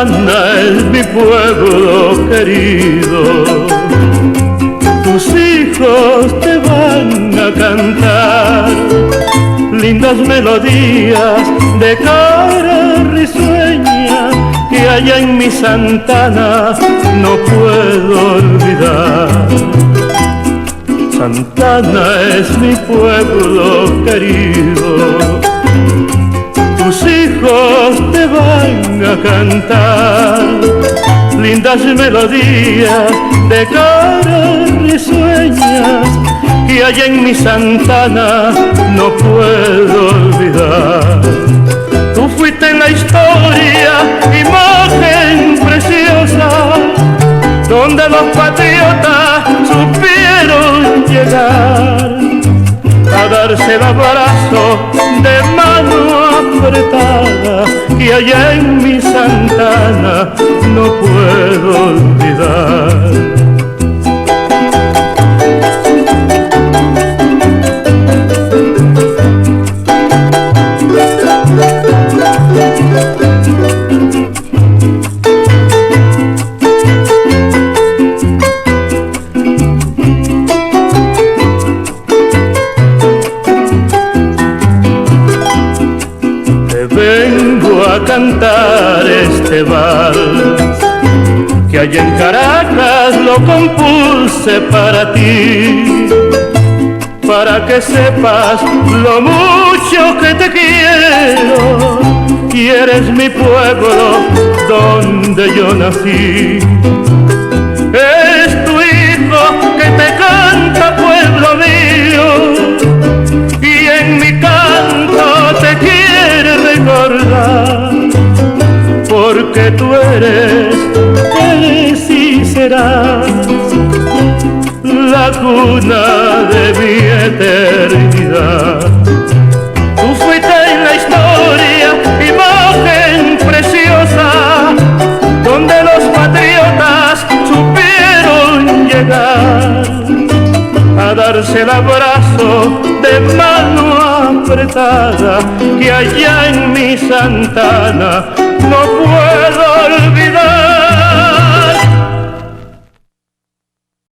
Santana es mi pueblo querido. Tus hijos te van a cantar lindas melodías de cara risueña que allá en mi Santana no puedo olvidar. Santana es mi pueblo querido. Tus hijos te van a cantar lindas melodías de cara risueñas que allá en mi Santana no puedo olvidar. Tú fuiste en la historia imagen preciosa donde los patriotas supieron llegar a darse el abrazo de mano apretada que allá en mi Santana no puedo olvidar. Vengo a cantar este vals que allá en Caracas lo compuse para ti, para que sepas lo mucho que te quiero y eres mi pueblo donde yo nací. Es tu hijo que te canta, pueblo mío, y en mi canto te quiere recordar, porque tú eres y serás la cuna de mi eternidad. Tú fuiste en la historia imagen preciosa donde los patriotas supieron llegar a darse el abrazo de mano apretada que allá en mi Santana no puedo